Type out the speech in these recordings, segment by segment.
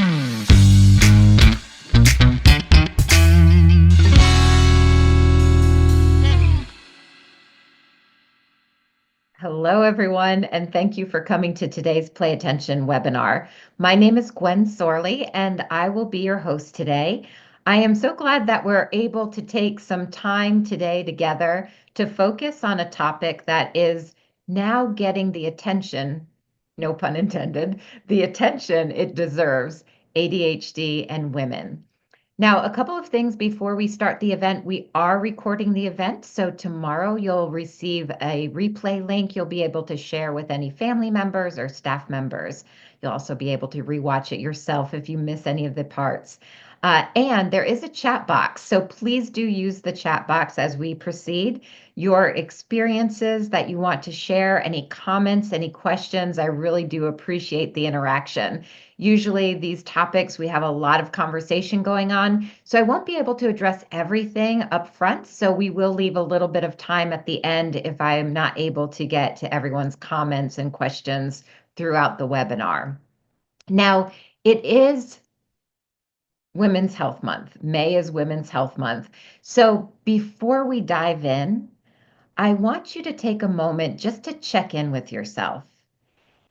Hello, everyone, and thank you for coming to today's Play Attention webinar. My name is Gwen Sorley, and I will be your host today. I am so glad that we're able to take some time today together to focus on a topic that is now getting the attention, no pun intended, the attention it deserves, ADHD and women. Now, a couple of things before we start the event. We are recording the event, so tomorrow you'll receive a replay link you'll be able to share with any family members or staff members. You'll also be able to rewatch it yourself if you miss any of the parts. And there is a chat box, so please do use the chat box as we proceed. Your experiences that you want to share, any comments, any questions, I really do appreciate the interaction. Usually these topics, we have a lot of conversation going on, so I won't be able to address everything up front, so we will leave a little bit of time at the end if I am not able to get to everyone's comments and questions throughout the webinar. Now, it is Women's Health Month. May is Women's Health Month. So before we dive in, I want you to take a moment just to check in with yourself.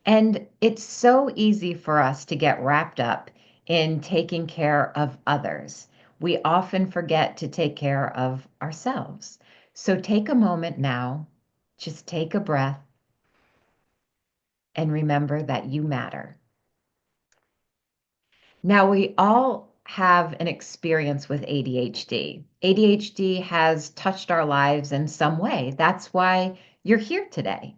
And it's so easy for us to get wrapped up in taking care of others. We often forget to take care of ourselves. So take a moment now, just take a breath, and remember that you matter. Now, we all have an experience with ADHD. ADHD has touched our lives in some way. That's why you're here today.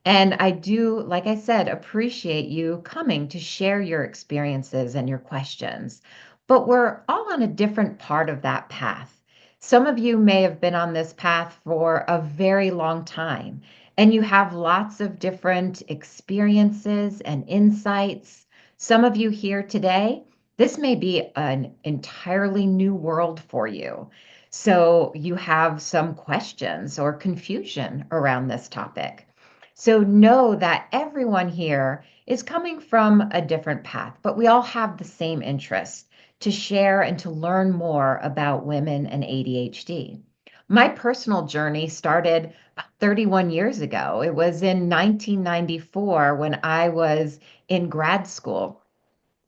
And I do, like I said, appreciate you coming to share your experiences and your questions. But we're all on a different part of that path. Some of you may have been on this path for a very long time, and you have lots of different experiences and insights. Some of you here today, this may be an entirely new world for you. So you have some questions or confusion around this topic. So know that everyone here is coming from a different path, but we all have the same interest to share and to learn more about women and ADHD. My personal journey started 31 years ago. It was in 1994 when I was in grad school,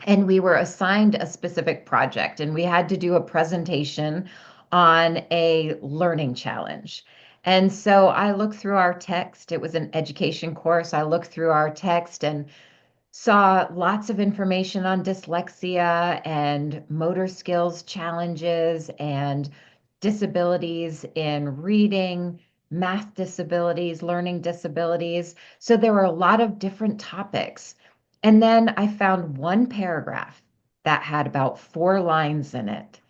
and we were assigned a specific project, and we had to do a presentation on a learning challenge. And so I looked through our text. It was an education course. I looked through our text and saw lots of information on dyslexia and motor skills challenges and disabilities in reading, math disabilities, learning disabilities. So there were a lot of different topics. And then I found one paragraph that had about 4 lines in it,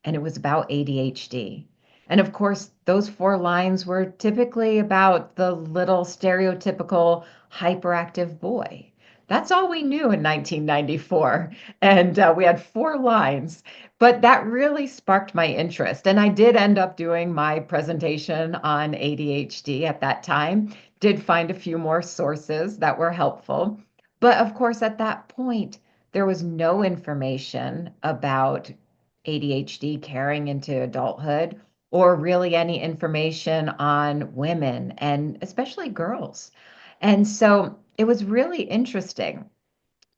and it was about ADHD. And of course, those 4 lines were typically about the little stereotypical hyperactive boy. That's all we knew in 1994. And we had 4 lines, but that really sparked my interest. And I did end up doing my presentation on ADHD at that time, did find a few more sources that were helpful. But of course, at that point, there was no information about ADHD carrying into adulthood or really any information on women and especially girls. And so it was really interesting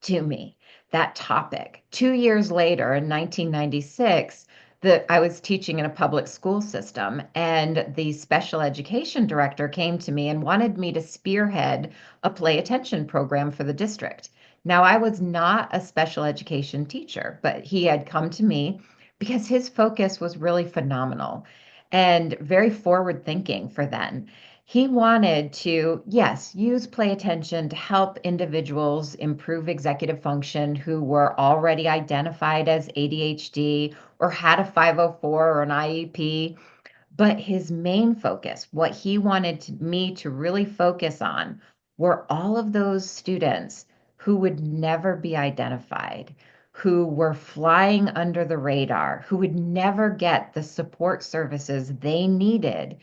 to me, that topic. 2 years later, in 1996, I was teaching in a public school system, and the special education director came to me and wanted me to spearhead a play attention program for the district. Now, I was not a special education teacher, but he had come to me because his focus was really phenomenal and very forward thinking for then. He wanted to, yes, use play attention to help individuals improve executive function who were already identified as ADHD or had a 504 or an IEP. But his main focus, what he wanted me to really focus on, were all of those students who would never be identified, who were flying under the radar, who would never get the support services they needed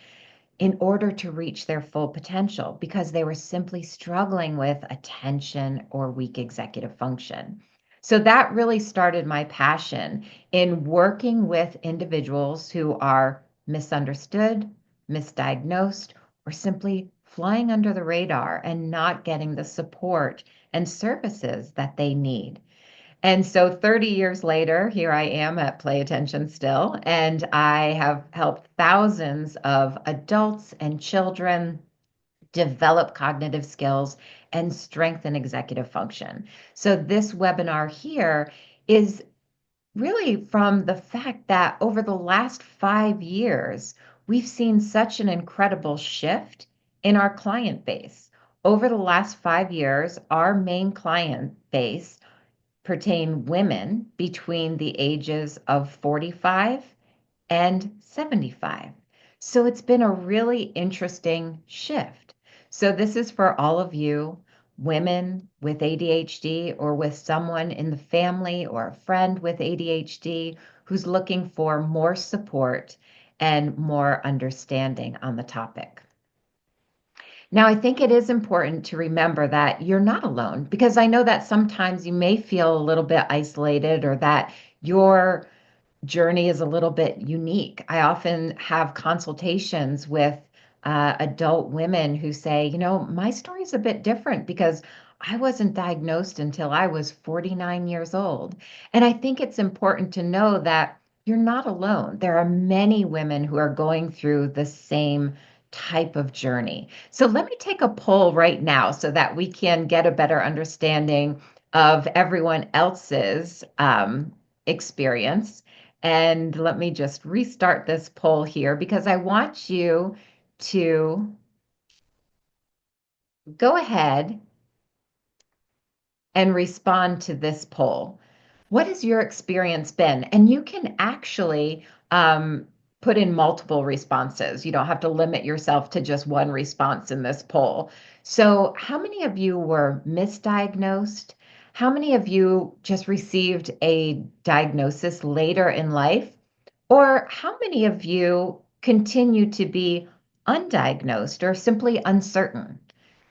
in order to reach their full potential because they were simply struggling with attention or weak executive function. So that really started my passion in working with individuals who are misunderstood, misdiagnosed, or simply flying under the radar and not getting the support and services that they need. And so 30 years later, here I am at Play Attention Still, and I have helped thousands of adults and children develop cognitive skills and strengthen executive function. So this webinar here is really from the fact that over the last 5 years, we've seen such an incredible shift in our client base. Over the last 5 years, our main client base pertain women between the ages of 45 and 75. So it's been a really interesting shift. So this is for all of you women with ADHD or with someone in the family or a friend with ADHD who's looking for more support and more understanding on the topic. Now, I think it is important to remember that you're not alone because I know that sometimes you may feel a little bit isolated or that your journey is a little bit unique. I often have consultations with adult women who say, my story is a bit different because I wasn't diagnosed until I was 49 years old. And I think it's important to know that you're not alone. There are many women who are going through the same type of journey. So let me take a poll right now so that we can get a better understanding of everyone else's experience. And let me just restart this poll here because I want you to go ahead and respond to this poll. What has your experience been? And you can actually put in multiple responses. You don't have to limit yourself to just one response in this poll. So, how many of you were misdiagnosed? How many of you just received a diagnosis later in life? Or how many of you continue to be undiagnosed or simply uncertain?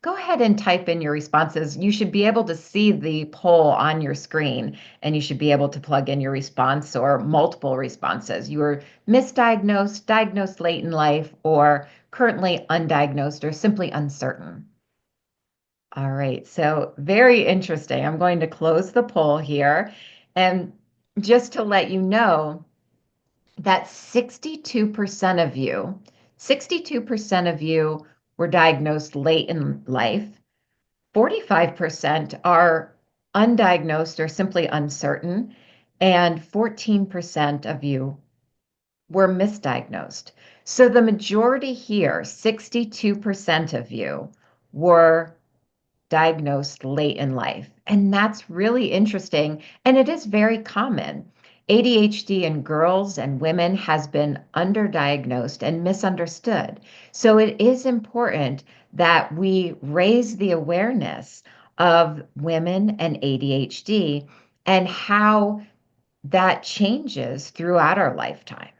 Go ahead and type in your responses. You should be able to see the poll on your screen and you should be able to plug in your response or multiple responses. You were misdiagnosed, diagnosed late in life, or currently undiagnosed or simply uncertain. All right, so very interesting. I'm going to close the poll here. And just to let you know, that 62% of you were diagnosed late in life. 45% are undiagnosed or simply uncertain, and 14% of you were misdiagnosed. So the majority here, 62% of you, were diagnosed late in life. And that's really interesting. And it is very common. ADHD in girls and women has been underdiagnosed and misunderstood. So it is important that we raise the awareness of women and ADHD and how that changes throughout our lifetime.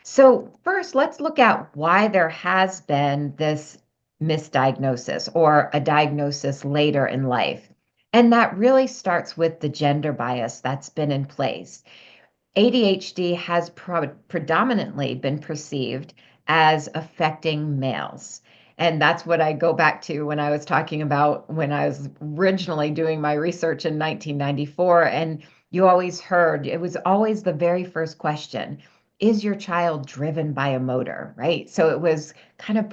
So, first, let's look at why there has been this misdiagnosis or a diagnosis later in life. And that really starts with the gender bias that's been in place. ADHD has predominantly been perceived as affecting males. And that's what I go back to when I was talking about when I was originally doing my research in 1994. And you always heard, it was always the very first question, is your child driven by a motor, right? So it was kind of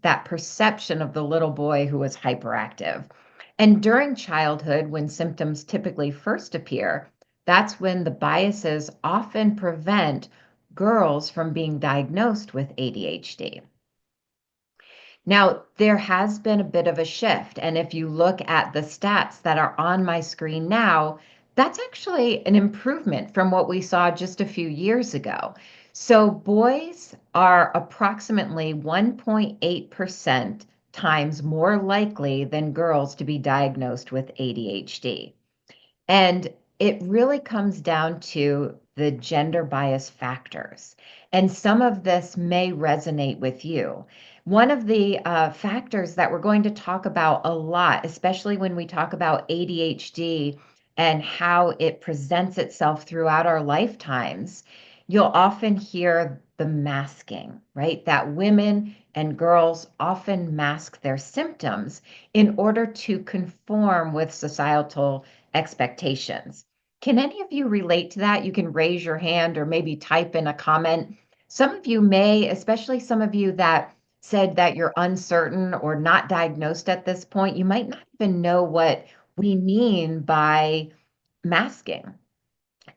that perception of the little boy who was hyperactive. And during childhood, when symptoms typically first appear, that's when the biases often prevent girls from being diagnosed with ADHD. Now, there has been a bit of a shift. And if you look at the stats that are on my screen now, that's actually an improvement from what we saw just a few years ago. So, boys are approximately 1.8% times more likely than girls to be diagnosed with ADHD. And it really comes down to the gender bias factors. And some of this may resonate with you. One of the factors that we're going to talk about a lot, especially when we talk about ADHD and how it presents itself throughout our lifetimes, you'll often hear the masking, right? That women and girls often mask their symptoms in order to conform with societal expectations. Can any of you relate to that? You can raise your hand or maybe type in a comment. Some of you may, especially some of you that said that you're uncertain or not diagnosed at this point, you might not even know what we mean by masking.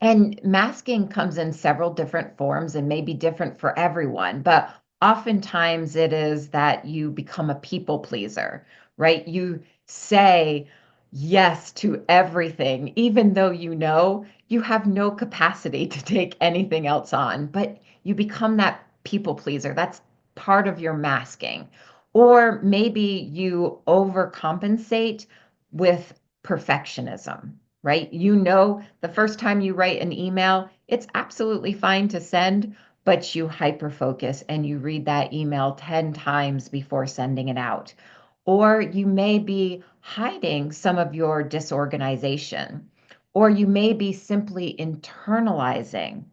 And masking comes in several different forms and may be different for everyone, but oftentimes it is that you become a people pleaser, right? You say yes to everything, even though you know you have no capacity to take anything else on, but you become that people pleaser. That's part of your masking. Or maybe you overcompensate with perfectionism, right? You know, the first time you write an email, it's absolutely fine to send, but you hyper focus and you read that email 10 times before sending it out. Or you may be hiding some of your disorganization, or you may be simply internalizing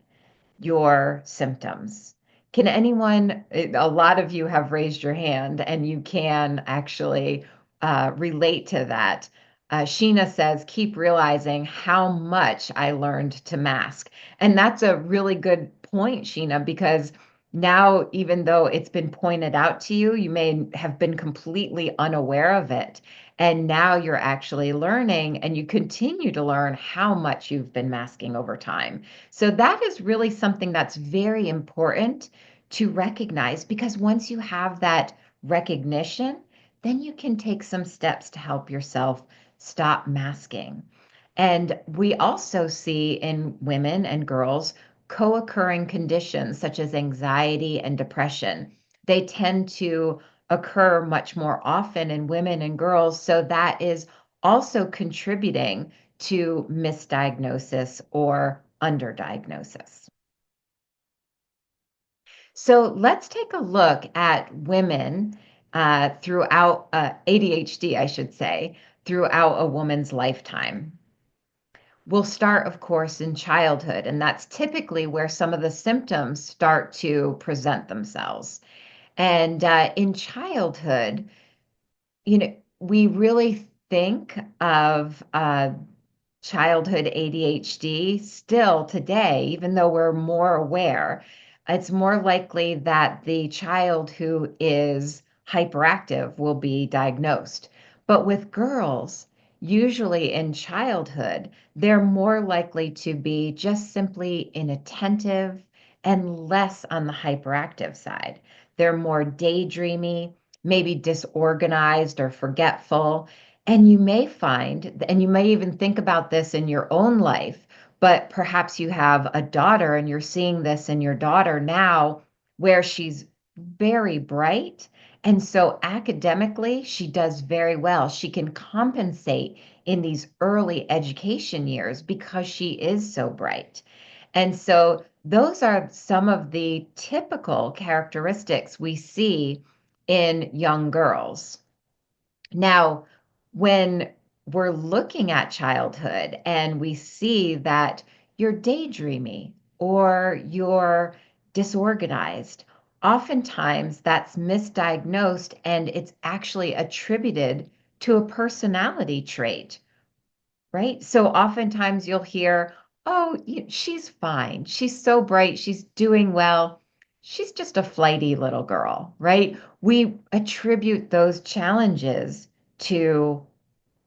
your symptoms. Can anyone, a lot of you have raised your hand and you can actually relate to that. Sheena says, keep realizing how much I learned to mask. And that's a really good point, Sheena, because now, even though it's been pointed out to you, you may have been completely unaware of it. And now you're actually learning and you continue to learn how much you've been masking over time. So that is really something that's very important to recognize because once you have that recognition, then you can take some steps to help yourself stop masking. And we also see in women and girls co occurring conditions such as anxiety and depression. They tend to occur much more often in women and girls. So that is also contributing to misdiagnosis or underdiagnosis. So let's take a look at women throughout ADHD, I should say, throughout a woman's lifetime. We'll start, of course, in childhood, and that's typically where some of the symptoms start to present themselves. And in childhood, you know, we really think of childhood ADHD still today, even though we're more aware, it's more likely that the child who is hyperactive will be diagnosed. But with girls, usually in childhood, they're more likely to be just simply inattentive and less on the hyperactive side. They're more daydreamy, maybe disorganized or forgetful. And you may find, and you may even think about this in your own life, but perhaps you have a daughter and you're seeing this in your daughter now where she's very bright. And so academically, she does very well. She can compensate in these early education years because she is so bright. And so those are some of the typical characteristics we see in young girls. Now, when we're looking at childhood and we see that you're daydreamy or you're disorganized, oftentimes that's misdiagnosed and it's actually attributed to a personality trait, right? So oftentimes you'll hear, oh, she's fine. She's so bright. She's doing well. She's just a flighty little girl, right? We attribute those challenges to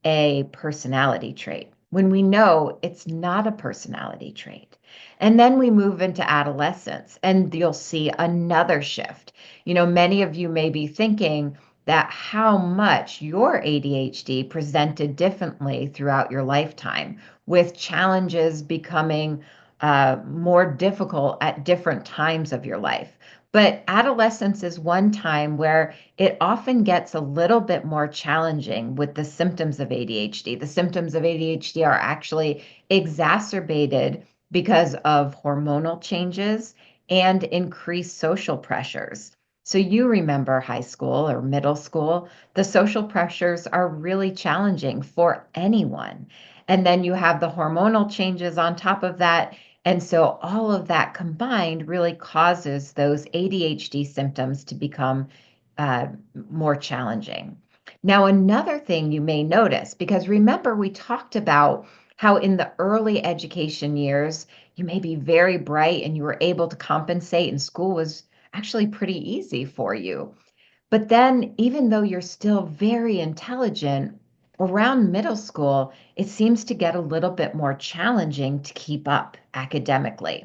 a personality trait when we know it's not a personality trait. And then we move into adolescence and you'll see another shift. Many of you may be thinking that how much your ADHD presented differently throughout your lifetime, with challenges becoming more difficult at different times of your life. But adolescence is one time where it often gets a little bit more challenging with the symptoms of ADHD. The symptoms of ADHD are actually exacerbated because of hormonal changes and increased social pressures. So you remember high school or middle school, the social pressures are really challenging for anyone. And then you have the hormonal changes on top of that. And so all of that combined really causes those ADHD symptoms to become uh, more challenging. Now, another thing you may notice, because remember, we talked about how in the early education years, you may be very bright and you were able to compensate, and school was actually pretty easy for you. But then, even though you're still very intelligent, around middle school, it seems to get a little bit more challenging to keep up academically.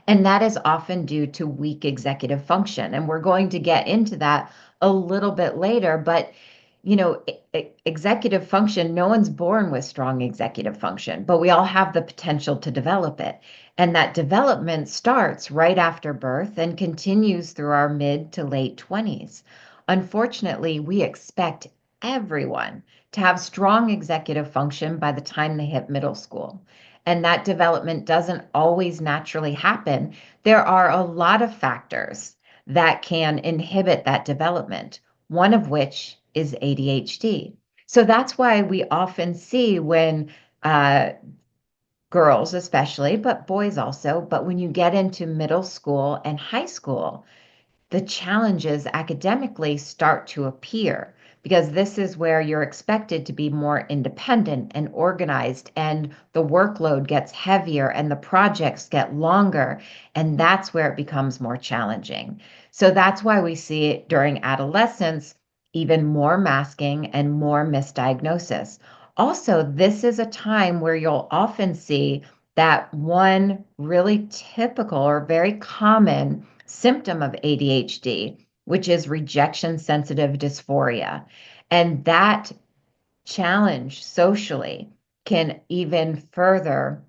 And that is often due to weak executive function. And we're going to get into that a little bit later. But, executive function, no one's born with strong executive function, but we all have the potential to develop it. And that development starts right after birth and continues through our mid to late 20s. Unfortunately, we expect everyone to have strong executive function by the time they hit middle school, and that development doesn't always naturally happen. There are a lot of factors that can inhibit that development, one of which is ADHD. So that's why we often see when uh, girls, especially, but boys also, but when you get into middle school and high school, the challenges academically start to appear, because this is where you're expected to be more independent and organized, and the workload gets heavier and the projects get longer, and that's where it becomes more challenging. So that's why we see it during adolescence, even more masking and more misdiagnosis. Also, this is a time where you'll often see that one really typical or very common symptom of ADHD, which is rejection sensitive dysphoria. And that challenge socially can even further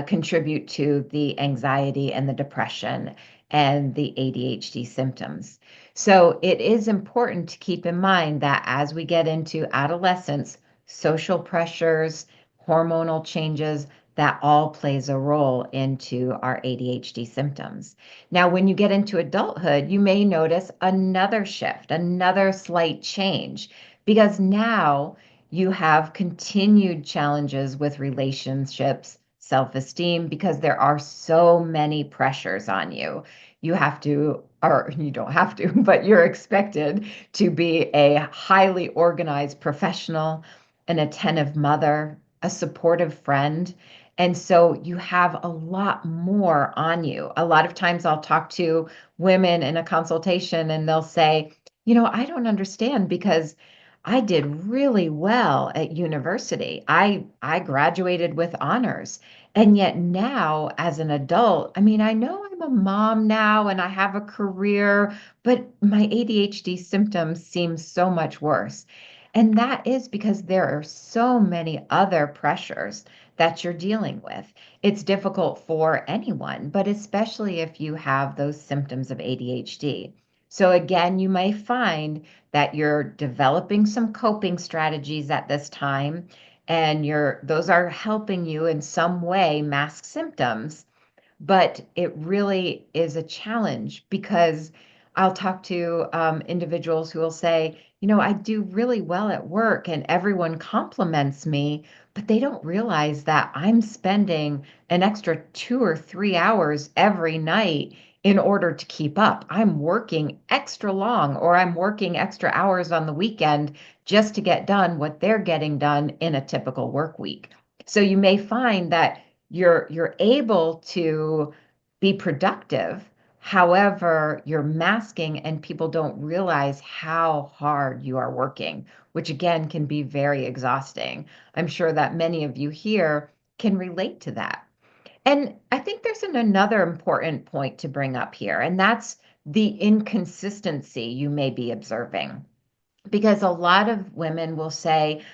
contribute to the anxiety and the depression and the ADHD symptoms. So it is important to keep in mind that as we get into adolescence, social pressures, hormonal changes, that all plays a role into our ADHD symptoms. Now, when you get into adulthood, you may notice another shift, another slight change, because now you have continued challenges with relationships, self-esteem, because there are so many pressures on you. You have to, or you don't have to, but you're expected to be a highly organized professional, an attentive mother, a supportive friend. And so you have a lot more on you. A lot of times I'll talk to women in a consultation and they'll say, I don't understand because I did really well at university. I graduated with honors. And yet now, as an adult, I mean, I know I'm a mom now and I have a career, but my ADHD symptoms seem so much worse. And that is because there are so many other pressures that you're dealing with. It's difficult for anyone, but especially if you have those symptoms of ADHD. So, again, you may find that you're developing some coping strategies at this time, and those are helping you in some way mask symptoms. But it really is a challenge, because I'll talk to individuals who will say, I do really well at work and everyone compliments me, but they don't realize that I'm spending an extra 2 or 3 hours every night in order to keep up. I'm working extra long, or I'm working extra hours on the weekend just to get done what they're getting done in a typical work week. So you may find that you're able to be productive. However, you're masking and people don't realize how hard you are working, which again can be very exhausting. I'm sure that many of you here can relate to that. And I think there's another important point to bring up here, and that's the inconsistency you may be observing. Because a lot of women will say,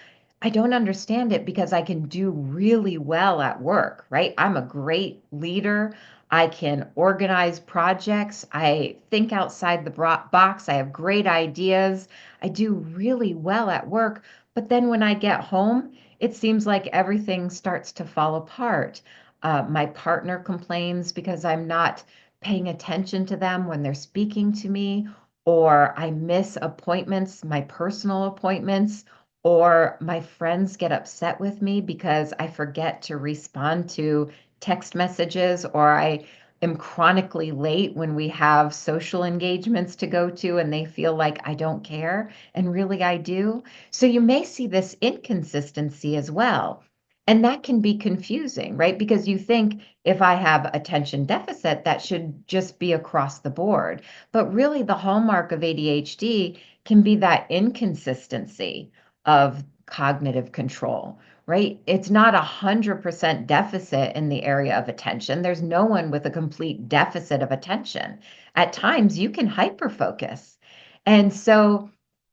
I don't understand it because I can do really well at work, right? I'm a great leader. I can organize projects. I think outside the box. I have great ideas. I do really well at work. But then when I get home, it seems like everything starts to fall apart. My partner complains because I'm not paying attention to them when they're speaking to me, or I miss appointments, my personal appointments, or my friends get upset with me because I forget to respond to text messages, or I am chronically late when we have social engagements to go to and they feel like I don't care, and really I do. So you may see this inconsistency as well. And that can be confusing, right? Because you think if I have attention deficit, that should just be across the board. But really, the hallmark of ADHD can be that inconsistency of cognitive control, right? It's not 100% deficit in the area of attention. There's no one with a complete deficit of attention. At times, you can hyperfocus. And so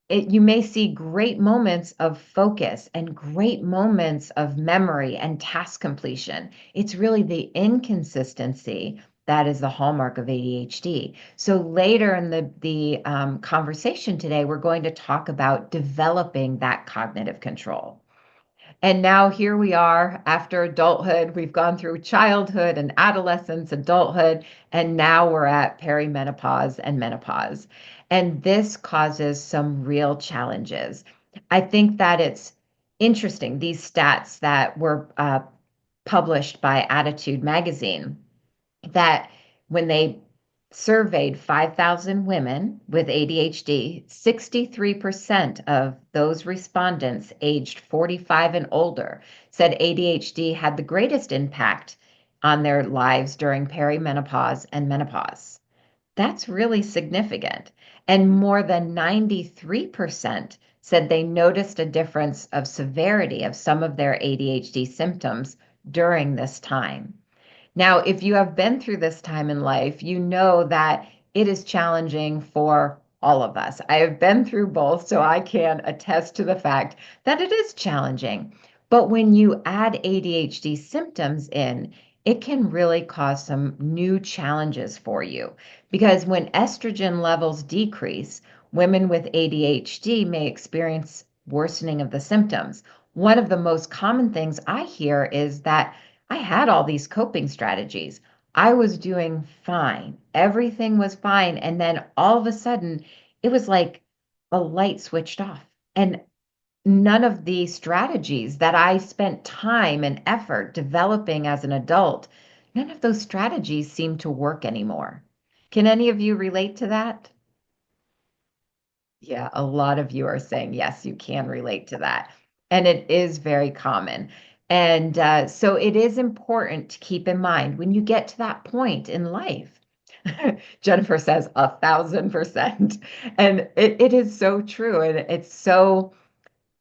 you may see great moments of focus and great moments of memory and task completion. It's really the inconsistency that is the hallmark of ADHD. So later in the conversation today, we're going to talk about developing that cognitive control. And now here we are after adulthood. We've gone through childhood and adolescence, adulthood, and now we're at perimenopause and menopause. And this causes some real challenges. I think that it's interesting, these stats that were published by Attitude Magazine, that when they surveyed 5,000 women with ADHD, 63% of those respondents aged 45 and older said ADHD had the greatest impact on their lives during perimenopause and menopause. That's really significant. And more than 93% said they noticed a difference of severity of some of their ADHD symptoms during this time. Now, if you have been through this time in life, you know that it is challenging for all of us. I have been through both, so I can attest to the fact that it is challenging. But when you add ADHD symptoms in, it can really cause some new challenges for you. Because when estrogen levels decrease, women with ADHD may experience worsening of the symptoms. One of the most common things I hear is that I had all these coping strategies. I was doing fine. Everything was fine. And then all of a sudden, it was like a light switched off. And none of the strategies that I spent time and effort developing as an adult, none of those strategies seem to work anymore. Can any of you relate to that? Yeah, a lot of you are saying, yes, you can relate to that. And it is very common. And so it is important to keep in mind when you get to that point in life. Jennifer says 1,000%. And it is so true. And it's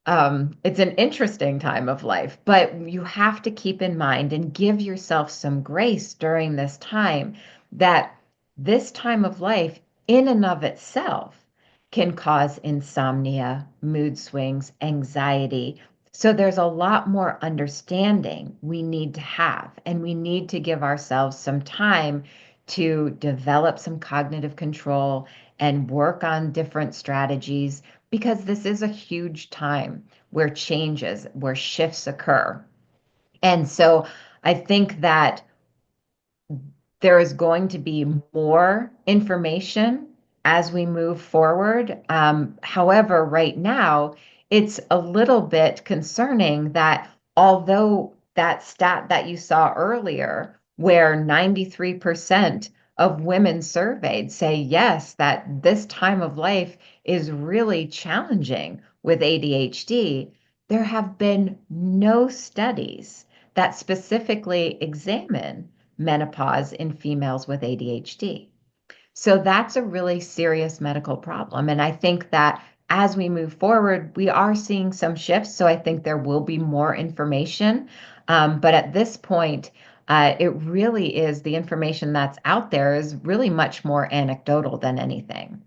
an interesting time of life, but you have to keep in mind and give yourself some grace during this time, that this time of life in and of itself can cause insomnia, mood swings, anxiety. So there's a lot more understanding we need to have, and we need to give ourselves some time to develop some cognitive control and work on different strategies, because this is a huge time where changes, where shifts occur. And so I think that there is going to be more information as we move forward. However, right now, it's a little bit concerning that although that stat that you saw earlier, where 93% of women surveyed say yes, that this time of life is really challenging with ADHD, there have been no studies that specifically examine menopause in females with ADHD. So that's a really serious medical problem. And I think that as we move forward, we are seeing some shifts. So I think there will be more information. But at this point, it really is, the information that's out there is really much more anecdotal than anything.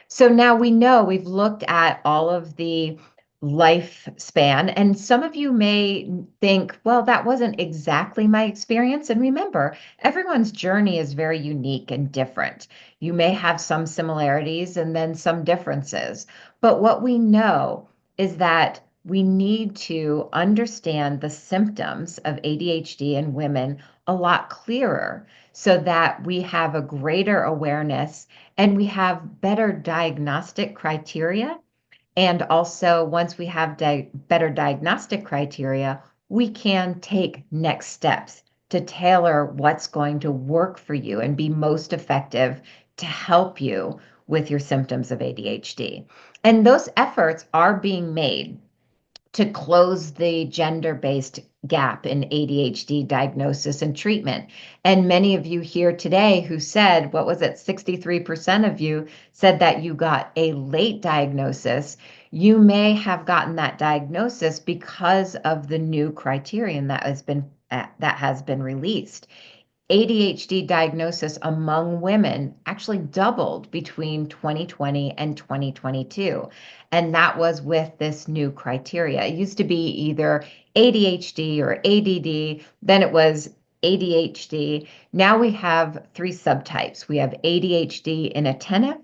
So now we know, we've looked at all of the lifespan, and some of you may think, well, that wasn't exactly my experience. And remember, everyone's journey is very unique and different. You may have some similarities and then some differences. But what we know is that we need to understand the symptoms of ADHD in women a lot clearer, so that we have a greater awareness and we have better diagnostic criteria And also, once we have better diagnostic criteria, we can take next steps to tailor what's going to work for you and be most effective to help you with your symptoms of ADHD. And those efforts are being made to close the gender-based gap in ADHD diagnosis and treatment. And many of you here today who said, what was it, 63% of you said that you got a late diagnosis. You may have gotten that diagnosis because of the new criterion that has been released. ADHD diagnosis among women actually doubled between 2020 and 2022. And that was with this new criteria. It used to be either ADHD or ADD, then it was ADHD. Now we have three subtypes. We have ADHD inattentive,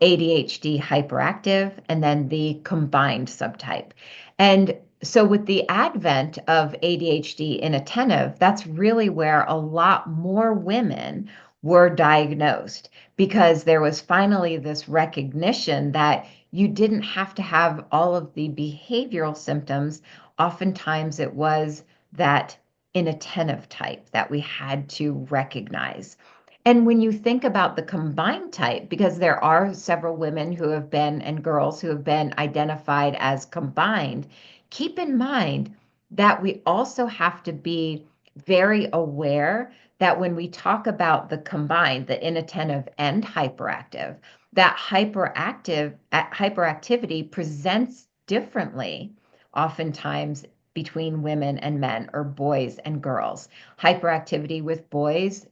ADHD hyperactive, and then the combined subtype. And so, with the advent of ADHD inattentive, that's really where a lot more women were diagnosed because there was finally this recognition that you didn't have to have all of the behavioral symptoms. Oftentimes, it was that inattentive type that we had to recognize. And when you think about the combined type, because there are several women who have been and girls who have been identified as combined, keep in mind that we also have to be very aware that when we talk about the combined, the inattentive and hyperactive, that hyperactivity presents differently oftentimes between women and men or boys and girls. Hyperactivity with boys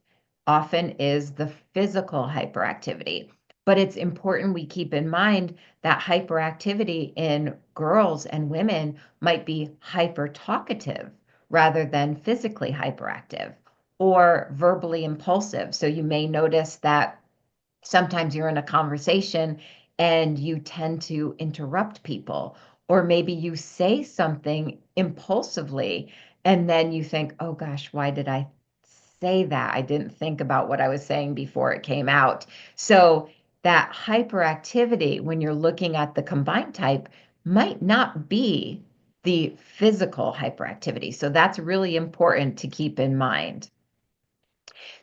often is the physical hyperactivity. But it's important we keep in mind that hyperactivity in girls and women might be hyper talkative rather than physically hyperactive or verbally impulsive. So you may notice that sometimes you're in a conversation and you tend to interrupt people, or maybe you say something impulsively and then you think, oh gosh, why did I say that? I didn't think about what I was saying before it came out. So that hyperactivity, when you're looking at the combined type, might not be the physical hyperactivity. So that's really important to keep in mind.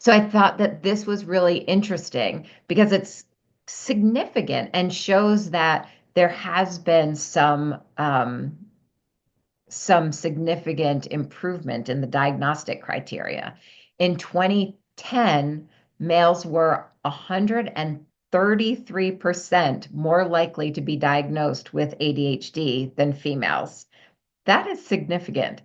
So I thought that this was really interesting because it's significant and shows that there has been some significant improvement in the diagnostic criteria. In 2010, males were 133% more likely to be diagnosed with ADHD than females. That is significant.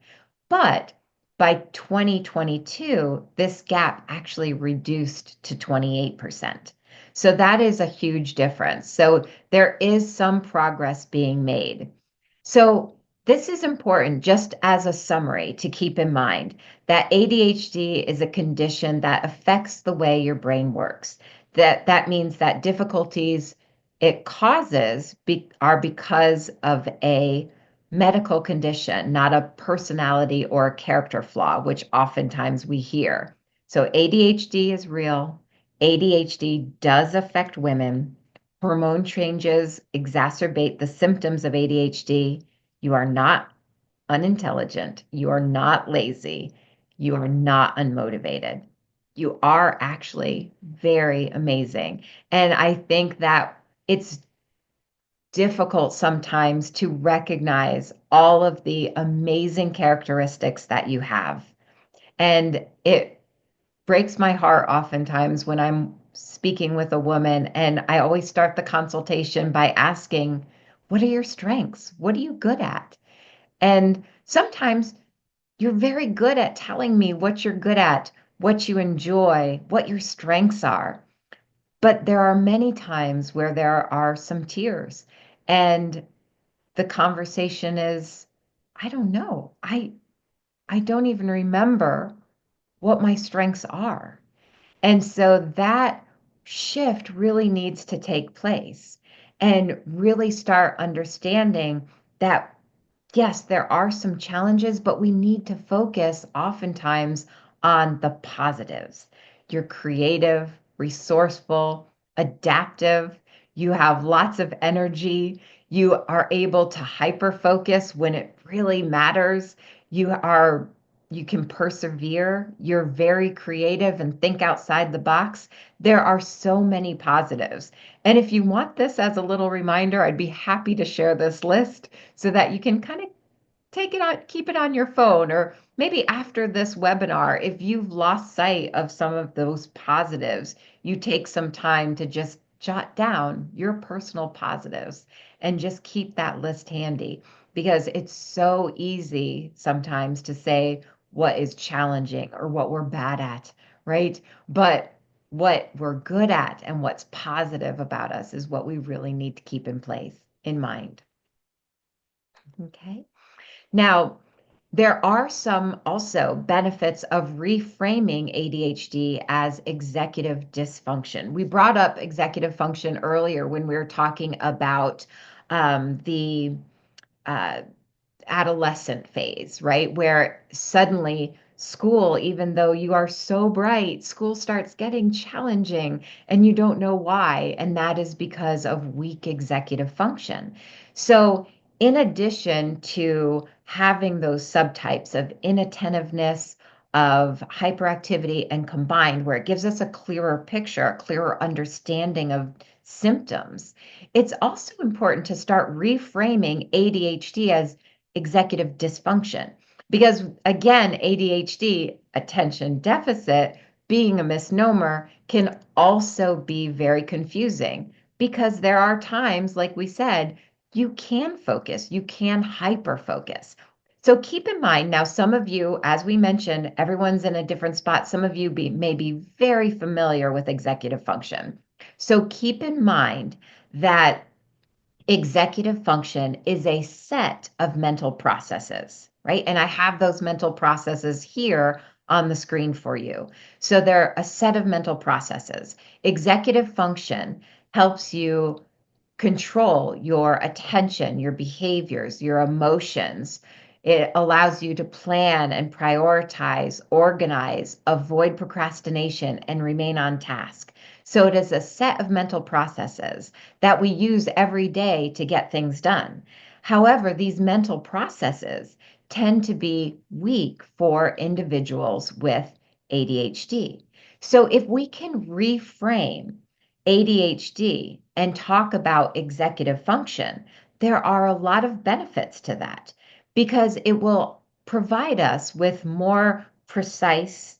But by 2022, this gap actually reduced to 28%. So that is a huge difference. So there is some progress being made. So this is important just as a summary to keep in mind that ADHD is a condition that affects the way your brain works. That means that difficulties it causes are because of a medical condition, not a personality or a character flaw, which oftentimes we hear. So ADHD is real. ADHD does affect women. Hormone changes exacerbate the symptoms of ADHD. You are not unintelligent. You are not lazy. You are not unmotivated. You are actually very amazing. And I think that it's difficult sometimes to recognize all of the amazing characteristics that you have. And it breaks my heart oftentimes when I'm speaking with a woman and I always start the consultation by asking, what are your strengths? What are you good at? And sometimes you're very good at telling me what you're good at, what you enjoy, what your strengths are. But there are many times where there are some tears and the conversation is, I don't know. I don't even remember what my strengths are. And so that shift really needs to take place and really start understanding that, yes, there are some challenges, but we need to focus oftentimes on the positives. You're creative, resourceful, adaptive, you have lots of energy, You are able to hyper focus when it really matters. You are you can persevere. You're very creative and think outside the box. There are so many positives. And if you want this as a little reminder, I'd be happy to share this list so that you can kind of take it on, keep it on your phone, or maybe after this webinar, if you've lost sight of some of those positives, you take some time to just jot down your personal positives and just keep that list handy because it's so easy sometimes to say what is challenging or what we're bad at, right? But what we're good at and what's positive about us is what we really need to keep in place, in mind. Okay. Now, there are some also benefits of reframing ADHD as executive dysfunction. We brought up executive function earlier when we were talking about the uh, adolescent phase, right? Where suddenly school, even though you are so bright, school starts getting challenging and you don't know why. And that is because of weak executive function. So, in addition to having those subtypes of inattentiveness, of hyperactivity, and combined, where it gives us a clearer picture, a clearer understanding of symptoms, it's also important to start reframing ADHD as executive dysfunction. Because again, ADHD, attention deficit, being a misnomer, can also be very confusing because there are times, like we said, you can focus, you can hyper focus. So keep in mind now, some of you, as we mentioned, everyone's in a different spot. Some of you may be very familiar with executive function. So keep in mind that executive function is a set of mental processes, right? And I have those mental processes here on the screen for you. So they're a set of mental processes. Executive function helps you control your attention, your behaviors, your emotions. It allows you to plan and prioritize, organize, avoid procrastination, and remain on task. So it is a set of mental processes that we use every day to get things done. However, these mental processes tend to be weak for individuals with ADHD. So if we can reframe ADHD and talk about executive function, there are a lot of benefits to that because it will provide us with more precise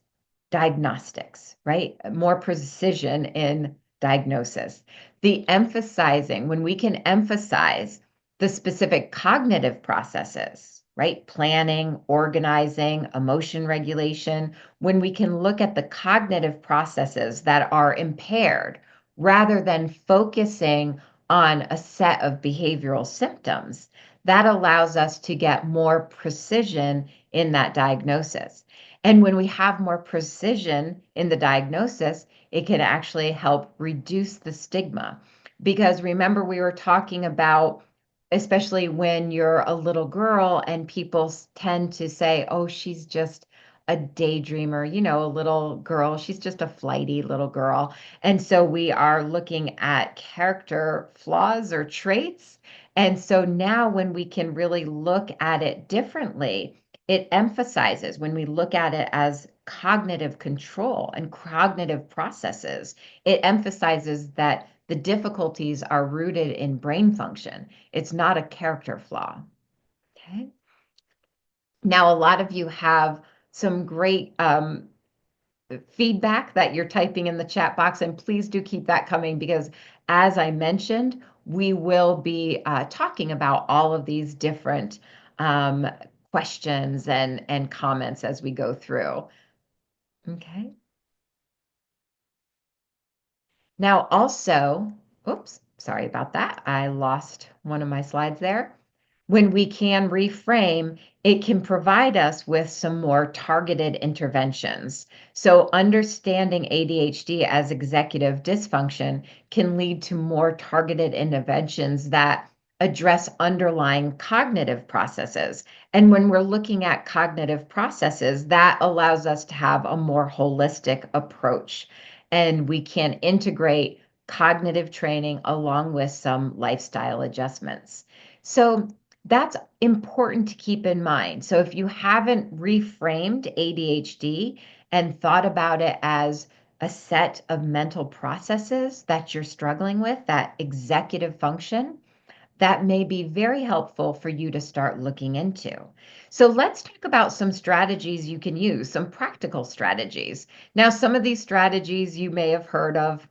diagnostics, right? More precision in diagnosis. The emphasizing, when we can emphasize the specific cognitive processes, right? Planning, organizing, emotion regulation, when we can look at the cognitive processes that are impaired rather than focusing on a set of behavioral symptoms, that allows us to get more precision in that diagnosis. And when we have more precision in the diagnosis, it can actually help reduce the stigma. Because remember, we were talking about, especially when you're a little girl and people tend to say, oh, she's just a daydreamer, a little girl. She's just a flighty little girl. And so we are looking at character flaws or traits. And so now when we can really look at it differently, it emphasizes when we look at it as cognitive control and cognitive processes, it emphasizes that the difficulties are rooted in brain function. It's not a character flaw. Okay. Now, a lot of you have some great feedback that you're typing in the chat box, and please do keep that coming because, as I mentioned, we will be talking about all of these different um, questions and comments as we go through. Okay. Now, also, oops, sorry about that. I lost one of my slides there. When we can reframe, it can provide us with some more targeted interventions. So, understanding ADHD as executive dysfunction can lead to more targeted interventions that address underlying cognitive processes. And when we're looking at cognitive processes, that allows us to have a more holistic approach and we can integrate cognitive training along with some lifestyle adjustments. So that's important to keep in mind. So if you haven't reframed ADHD and thought about it as a set of mental processes that you're struggling with, that executive function, that may be very helpful for you to start looking into. So let's talk about some strategies you can use, some practical strategies. Now, some of these strategies you may have heard of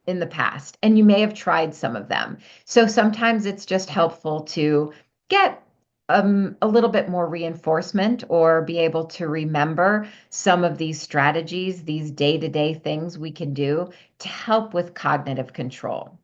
in the past, and you may have tried some of them. So sometimes it's just helpful to get a little bit more reinforcement or be able to remember some of these strategies, these day-to-day things we can do to help with cognitive control.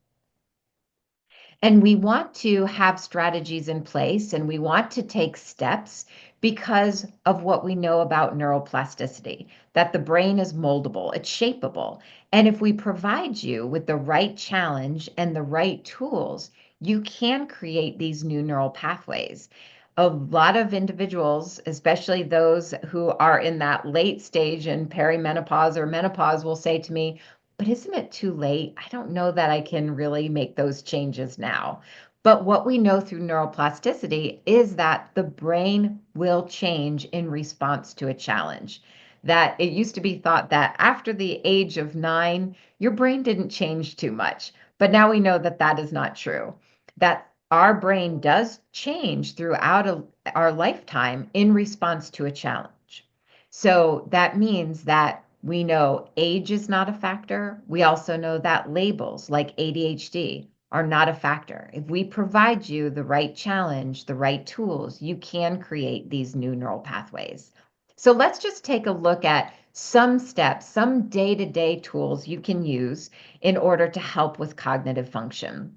And we want to have strategies in place and we want to take steps because of what we know about neuroplasticity, that the brain is moldable, it's shapeable. And if we provide you with the right challenge and the right tools, you can create these new neural pathways. A lot of individuals, especially those who are in that late stage in perimenopause or menopause, will say to me, but isn't it too late? I don't know that I can really make those changes now. But what we know through neuroplasticity is that the brain will change in response to a challenge. That it used to be thought that after the age of 9, your brain didn't change too much. But now we know that that is not true. That our brain does change throughout our lifetime in response to a challenge. So that means that we know age is not a factor. We also know that labels like ADHD are not a factor. If we provide you the right challenge, the right tools, you can create these new neural pathways. So let's just take a look at some steps, some day-to-day tools you can use in order to help with cognitive function.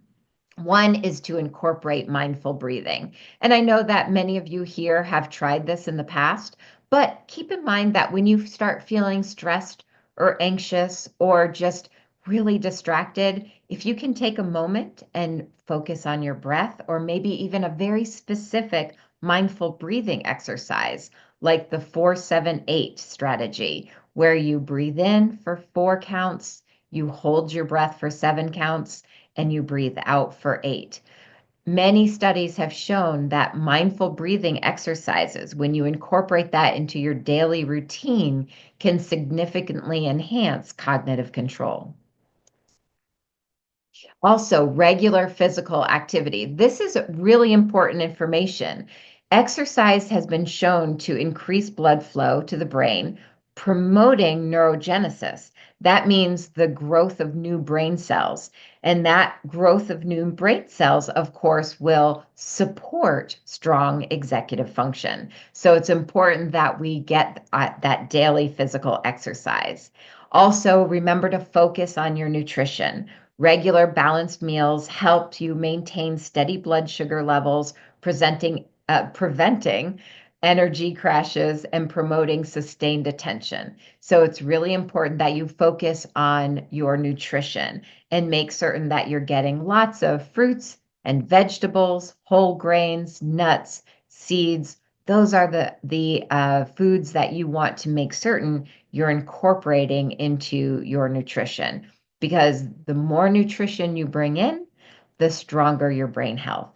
One is to incorporate mindful breathing. And I know that many of you here have tried this in the past, but keep in mind that when you start feeling stressed or anxious or just really distracted, if you can take a moment and focus on your breath, or maybe even a very specific mindful breathing exercise, like the 4-7-8 strategy, where you breathe in for 4 counts, you hold your breath for 7 counts, and you breathe out for 8. Many studies have shown that mindful breathing exercises, when you incorporate that into your daily routine, can significantly enhance cognitive control. Also, regular physical activity. This is really important information. Exercise has been shown to increase blood flow to the brain, promoting neurogenesis. That means the growth of new brain cells. And that growth of new brain cells, of course, will support strong executive function. So it's important that we get that daily physical exercise. Also, remember to focus on your nutrition. Regular balanced meals help you maintain steady blood sugar levels, preventing energy crashes and promoting sustained attention. So it's really important that you focus on your nutrition and make certain that you're getting lots of fruits and vegetables, whole grains, nuts, seeds. Those are the foods that you want to make certain you're incorporating into your nutrition, because the more nutrition you bring in, the stronger your brain health.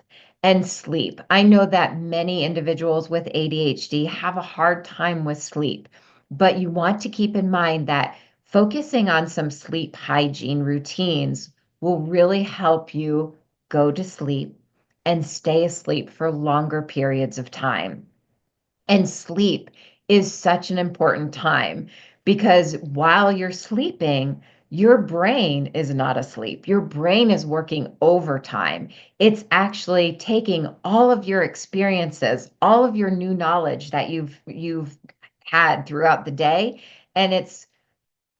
And sleep. I know that many individuals with ADHD have a hard time with sleep, but you want to keep in mind that focusing on some sleep hygiene routines will really help you go to sleep and stay asleep for longer periods of time. And sleep is such an important time, because while you're sleeping, your brain is not asleep. Your brain is working overtime. It's actually taking all of your experiences, all of your new knowledge that you've had throughout the day, and it's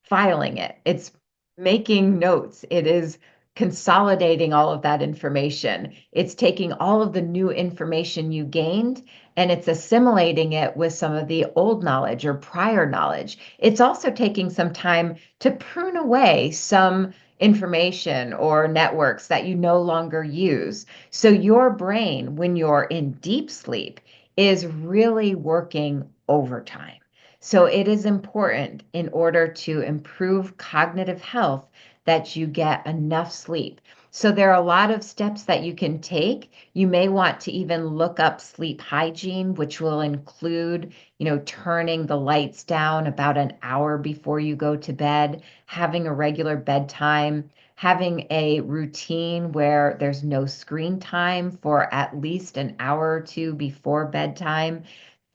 filing it. It's making notes. It is consolidating all of that information. It's taking all of the new information you gained and it's assimilating it with some of the old knowledge or prior knowledge. It's also taking some time to prune away some information or networks that you no longer use. So your brain, when you're in deep sleep, is really working overtime. So it is important, in order to improve cognitive health, that you get enough sleep. So there are a lot of steps that you can take. You may want to even look up sleep hygiene, which will include, turning the lights down about an hour before you go to bed, having a regular bedtime, having a routine where there's no screen time for at least an hour or two before bedtime.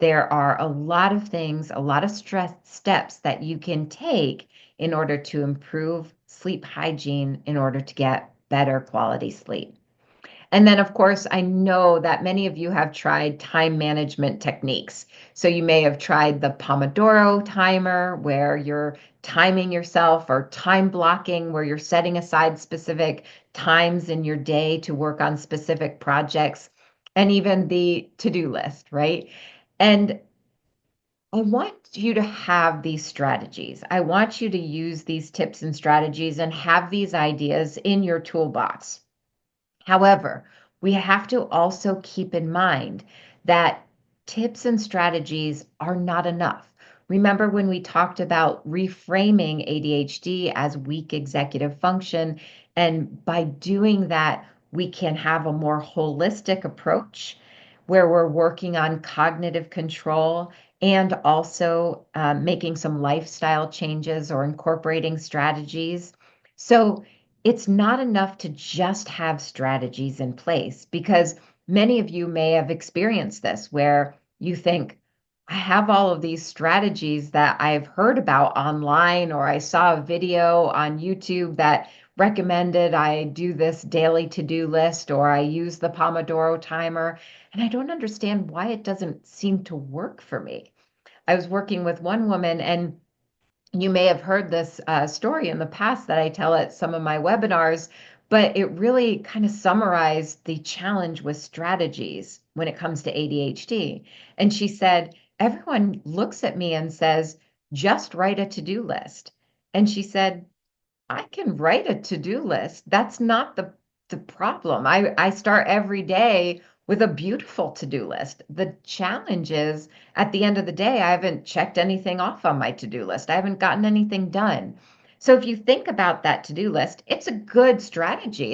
There are a lot of things, a lot of stress steps that you can take in order to improve sleep hygiene in order to get better quality sleep. And then, of course, I know that many of you have tried time management techniques. So you may have tried the Pomodoro timer where you're timing yourself, or time blocking where you're setting aside specific times in your day to work on specific projects, and even the to-do list, right? And I want you to have these strategies. I want you to use these tips and strategies and have these ideas in your toolbox. However, we have to also keep in mind that tips and strategies are not enough. Remember when we talked about reframing ADHD as weak executive function, and by doing that, we can have a more holistic approach where we're working on cognitive control and also making some lifestyle changes or incorporating strategies. So, it's not enough to just have strategies in place, because many of you may have experienced this where you think, I have all of these strategies that I've heard about online, or I saw a video on YouTube that recommended I do this daily to-do list, or I use the Pomodoro timer, and I don't understand why it doesn't seem to work for me. I was working with one woman, and you may have heard this story in the past that I tell at some of my webinars, but it really kind of summarized the challenge with strategies when it comes to ADHD. And she said, everyone looks at me and says, just write a to-do list. And she said, I can write a to-do list. That's not the problem. I start every day with a beautiful to-do list. The challenge is at the end of the day, I haven't checked anything off on my to-do list. I haven't gotten anything done. So if you think about that to-do list, it's a good strategy.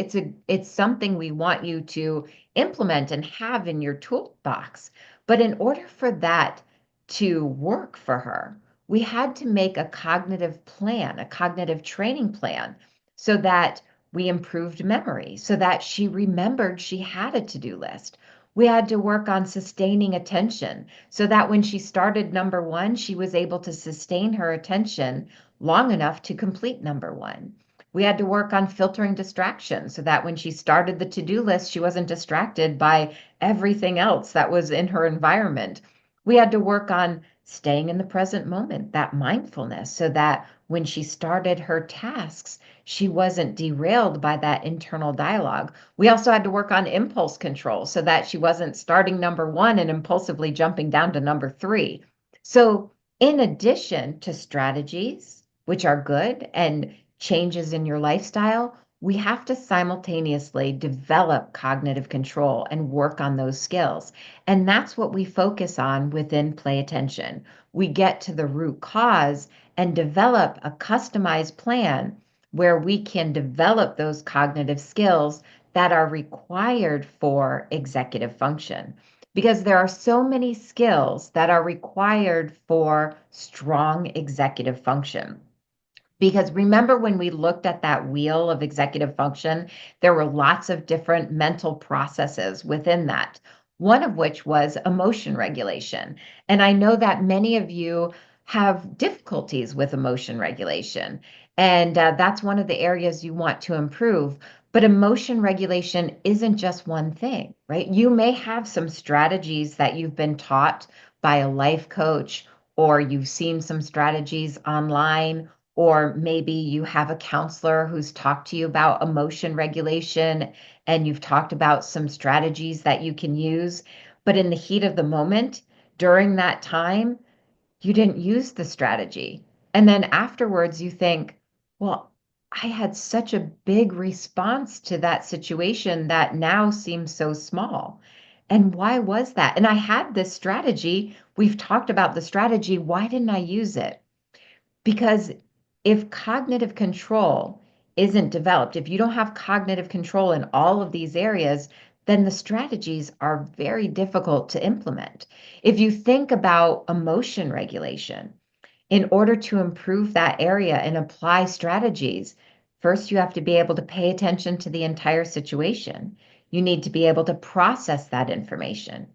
It's something we want you to implement and have in your toolbox. But in order for that to work for her, we had to make a cognitive plan, a cognitive training plan, so that we improved memory, so that she remembered she had a to-do list. We had to work on sustaining attention so that when she started number one, she was able to sustain her attention long enough to complete number one. We had to work on filtering distractions so that when she started the to-do list, she wasn't distracted by everything else that was in her environment. We had to work on staying in the present moment, that mindfulness, so that when she started her tasks, she wasn't derailed by that internal dialogue. We also had to work on impulse control so that she wasn't starting number one and impulsively jumping down to number three. So, in addition to strategies, which are good, and changes in your lifestyle, we have to simultaneously develop cognitive control and work on those skills. And that's what we focus on within Play Attention. We get to the root cause and develop a customized plan where we can develop those cognitive skills that are required for executive function. Because there are so many skills that are required for strong executive function. Because remember when we looked at that wheel of executive function, there were lots of different mental processes within that, one of which was emotion regulation. And I know that many of you have difficulties with emotion regulation, and that's one of the areas you want to improve. But emotion regulation isn't just one thing, right? You may have some strategies that you've been taught by a life coach, or you've seen some strategies online, or maybe you have a counselor who's talked to you about emotion regulation and you've talked about some strategies that you can use. But in the heat of the moment, during that time, you didn't use the strategy. And then afterwards, you think, well, I had such a big response to that situation that now seems so small. And why was that? And I had this strategy. We've talked about the strategy. Why didn't I use it? Because if cognitive control isn't developed, if you don't have cognitive control in all of these areas, then the strategies are very difficult to implement. If you think about emotion regulation, in order to improve that area and apply strategies, first you have to be able to pay attention to the entire situation. You need to be able to process that information.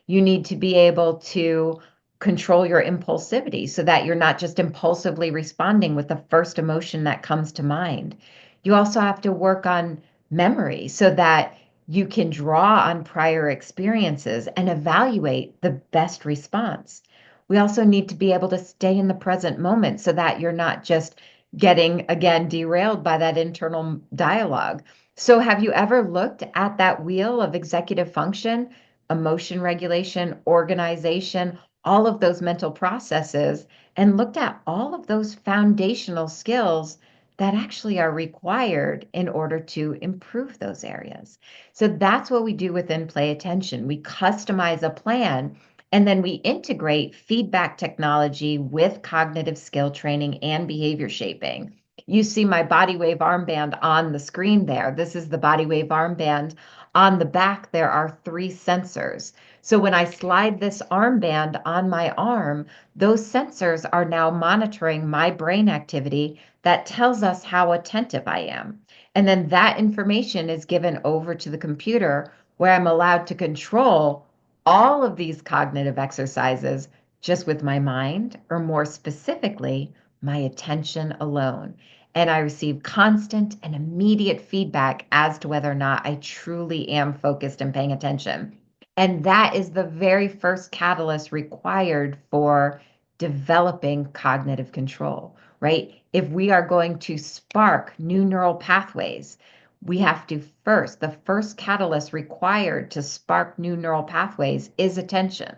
You need to be able to control your impulsivity so that you're not just impulsively responding with the first emotion that comes to mind. You also have to work on memory so that you can draw on prior experiences and evaluate the best response. We also need to be able to stay in the present moment so that you're not just getting, again, derailed by that internal dialogue. So, have you ever looked at that wheel of executive function, emotion regulation, organization, all of those mental processes, and looked at all of those foundational skills that actually are required in order to improve those areas? So, that's what we do within Play Attention. We customize a plan and then we integrate feedback technology with cognitive skill training and behavior shaping. You see my body wave armband on the screen there. This is the body wave armband. On the back, there are three sensors. So when I slide this armband on my arm, those sensors are now monitoring my brain activity that tells us how attentive I am. And then that information is given over to the computer where I'm allowed to control all of these cognitive exercises just with my mind, or more specifically, my attention alone. And I receive constant and immediate feedback as to whether or not I truly am focused and paying attention. And that is the very first catalyst required for developing cognitive control, right? If we are going to spark new neural pathways, we have to first, the first catalyst required to spark new neural pathways is attention,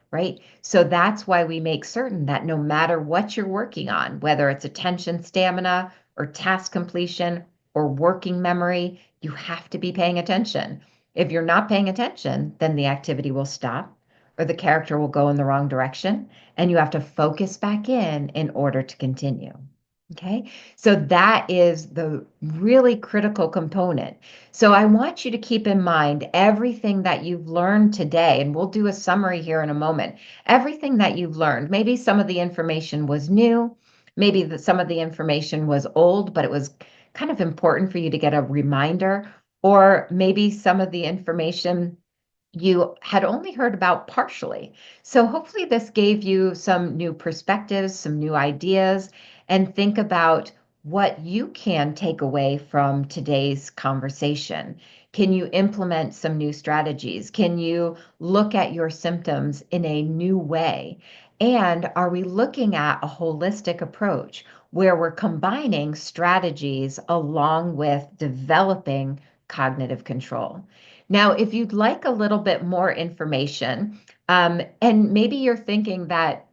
right? So that's why we make certain that no matter what you're working on, whether it's attention stamina or task completion or working memory, you have to be paying attention. If you're not paying attention, then the activity will stop or the character will go in the wrong direction, and you have to focus back in order to continue. Okay, so that is the really critical component. So I want you to keep in mind everything that you've learned today, and we'll do a summary here in a moment. Everything that you've learned, maybe some of the information was new, maybe some of the information was old, but it was kind of important for you to get a reminder, or maybe some of the information you had only heard about partially. So hopefully this gave you some new perspectives, some new ideas, and think about what you can take away from today's conversation. Can you implement some new strategies? Can you look at your symptoms in a new way? And are we looking at a holistic approach where we're combining strategies along with developing cognitive control? Now, if you'd like a little bit more information, and maybe you're thinking that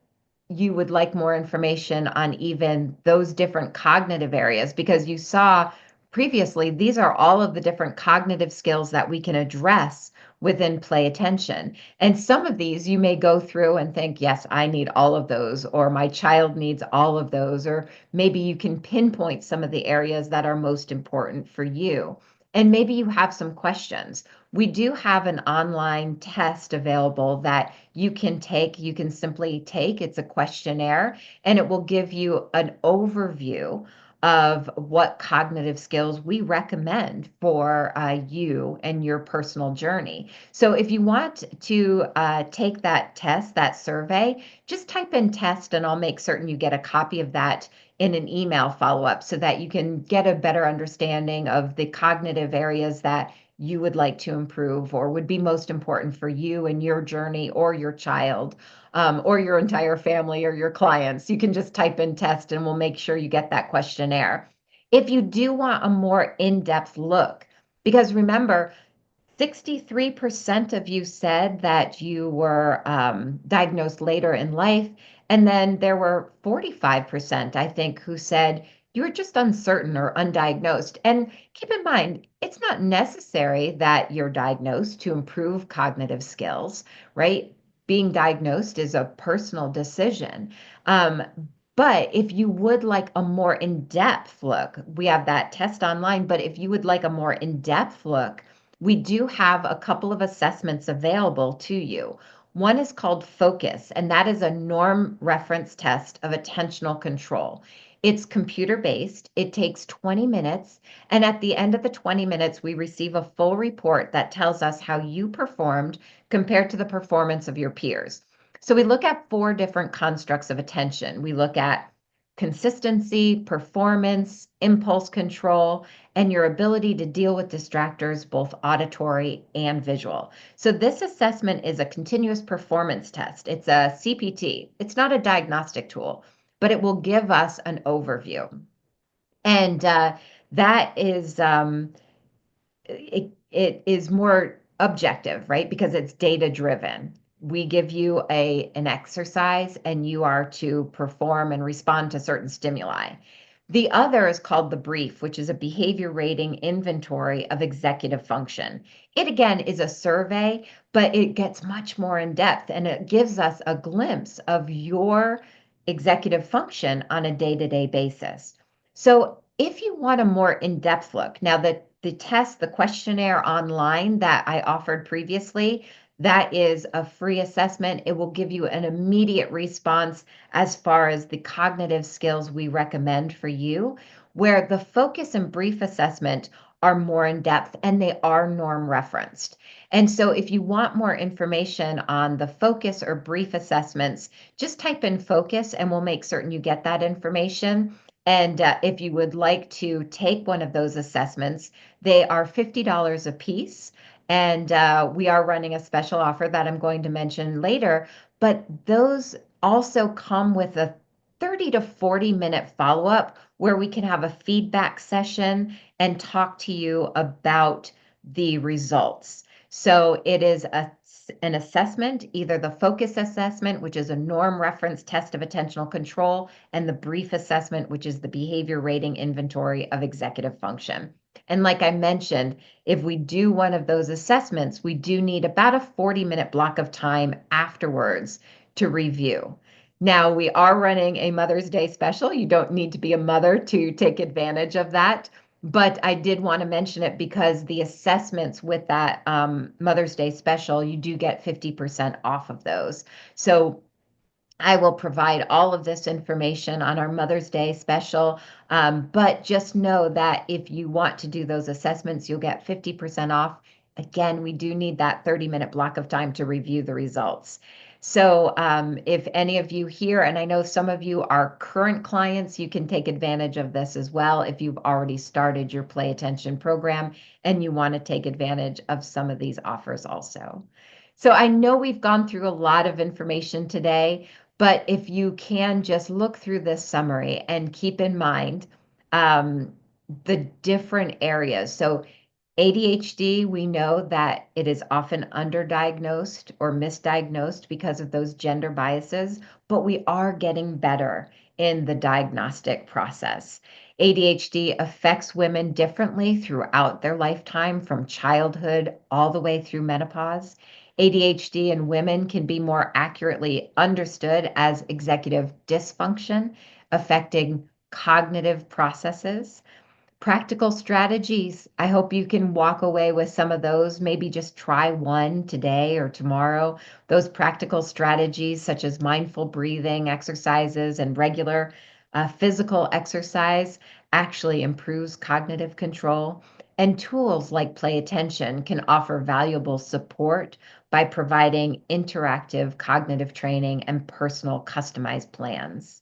you would like more information on even those different cognitive areas because you saw previously these are all of the different cognitive skills that we can address within Play Attention. And some of these you may go through and think, yes, I need all of those, or my child needs all of those, or maybe you can pinpoint some of the areas that are most important for you. And maybe you have some questions. We do have an online test available that you can take. You can simply take, it's a questionnaire, and it will give you an overview of what cognitive skills we recommend for you and your personal journey. So if you want to take that test, that survey, just type in test and I'll make certain you get a copy of that in an email follow-up so that you can get a better understanding of the cognitive areas that you would like to improve or would be most important for you and your journey or your child, or your entire family or your clients. You can just type in test and we'll make sure you get that questionnaire. If you do want a more in-depth look, because remember, 63% of you said that you were diagnosed later in life. And then there were 45%, I think, who said you were just uncertain or undiagnosed. And keep in mind, it's not necessary that you're diagnosed to improve cognitive skills, right? Being diagnosed is a personal decision. Um, But if you would like a more in-depth look, we have that test online, but if you would like a more in-depth look, we do have a couple of assessments available to you. One is called Focus, and that is a norm reference test of attentional control. It's computer-based. It takes 20 minutes, and at the end of the 20 minutes, we receive a full report that tells us how you performed compared to the performance of your peers. So we look at four different constructs of attention. We look at consistency, performance, impulse control, and your ability to deal with distractors, both auditory and visual. So this assessment is a continuous performance test. It's a CPT. It's not a diagnostic tool, but it will give us an overview. And that is it is more objective, right? Because it's data driven. We give you an exercise and you are to perform and respond to certain stimuli. The other is called the brief, which is a behavior rating inventory of executive function. It again is a survey, but it gets much more in depth and it gives us a glimpse of your executive function on a day-to-day basis. So if you want a more in-depth look, now the test, the questionnaire online that I offered previously, that is a free assessment. It will give you an immediate response as far as the cognitive skills we recommend for you, where the focus and brief assessment are more in depth and they are norm referenced. And so if you want more information on the focus or brief assessments, just type in focus and we'll make certain you get that information. And if you would like to take one of those assessments, they are $50 a piece. And we are running a special offer that I'm going to mention later. But those also come with a 30 to 40-minute follow-up where we can have a feedback session and talk to you about the results. So it is an assessment, either the focus assessment, which is a norm reference test of attentional control, and the brief assessment, which is the behavior rating inventory of executive function. And like I mentioned, if we do one of those assessments, we do need about a 40-minute block of time afterwards to review. Now, we are running a Mother's Day special. You don't need to be a mother to take advantage of that. But I did want to mention it because the assessments with that Mother's Day special, you do get 50% off of those. So I will provide all of this information on our Mother's Day special, but just know that if you want to do those assessments, you'll get 50% off. Again, we do need that 30-minute block of time to review the results. So if any of you here, and I know some of you are current clients, you can take advantage of this as well if you've already started your Play Attention program and you want to take advantage of some of these offers also. So I know we've gone through a lot of information today, but if you can just look through this summary and keep in mind the different areas. So ADHD, we know that it is often underdiagnosed or misdiagnosed because of those gender biases, but we are getting better in the diagnostic process. ADHD affects women differently throughout their lifetime, from childhood all the way through menopause. ADHD in women can be more accurately understood as executive dysfunction, affecting cognitive processes. Practical strategies. I hope you can walk away with some of those. Maybe just try one today or tomorrow. Those practical strategies, such as mindful breathing exercises and regular physical exercise, actually improves cognitive control. And tools like Play Attention can offer valuable support by providing interactive cognitive training and personal customized plans.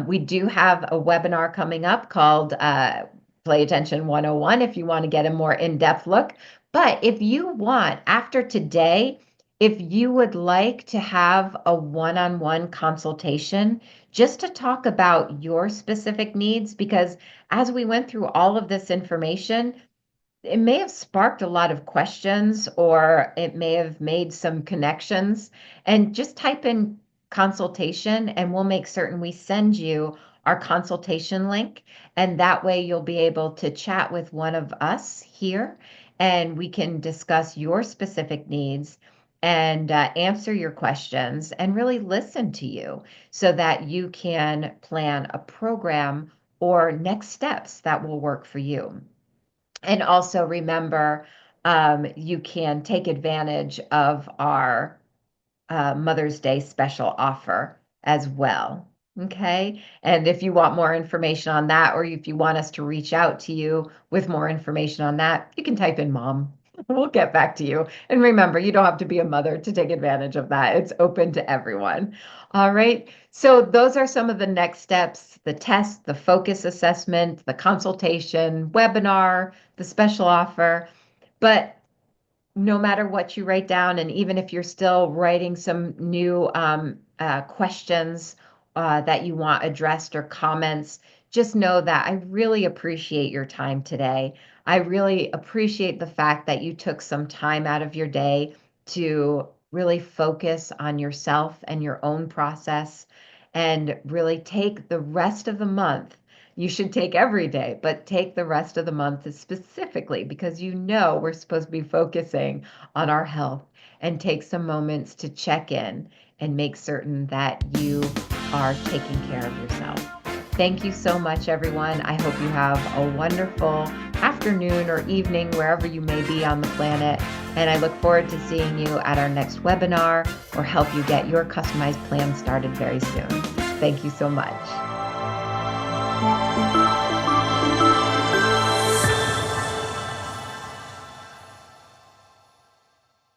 We do have a webinar coming up called Play Attention 101 if you want to get a more in-depth look. But if you want, after today, if you would like to have a one-on-one consultation just to talk about your specific needs, because as we went through all of this information, it may have sparked a lot of questions or it may have made some connections. And just type in consultation and we'll make certain we send you our consultation link. And that way you'll be able to chat with one of us here and we can discuss your specific needs and answer your questions and really listen to you so that you can plan a program or next steps that will work for you. And also remember, you can take advantage of our Mother's Day special offer as well. Okay. And if you want more information on that, or if you want us to reach out to you with more information on that, you can type in mom. We'll get back to you. And remember, you don't have to be a mother to take advantage of that. It's open to everyone. All right. So, those are some of the next steps: the test, the focus assessment, the consultation, webinar, the special offer. But no matter what you write down, and even if you're still writing some new questions that you want addressed or comments, just know that I really appreciate your time today. I really appreciate the fact that you took some time out of your day to really focus on yourself and your own process and really take the rest of the month. You should take every day, but take the rest of the month specifically because you know we're supposed to be focusing on our health, and take some moments to check in and make certain that you are taking care of yourself. Thank you so much, everyone. I hope you have a wonderful afternoon or evening wherever you may be on the planet. And I look forward to seeing you at our next webinar or help you get your customized plan started very soon. Thank you so much.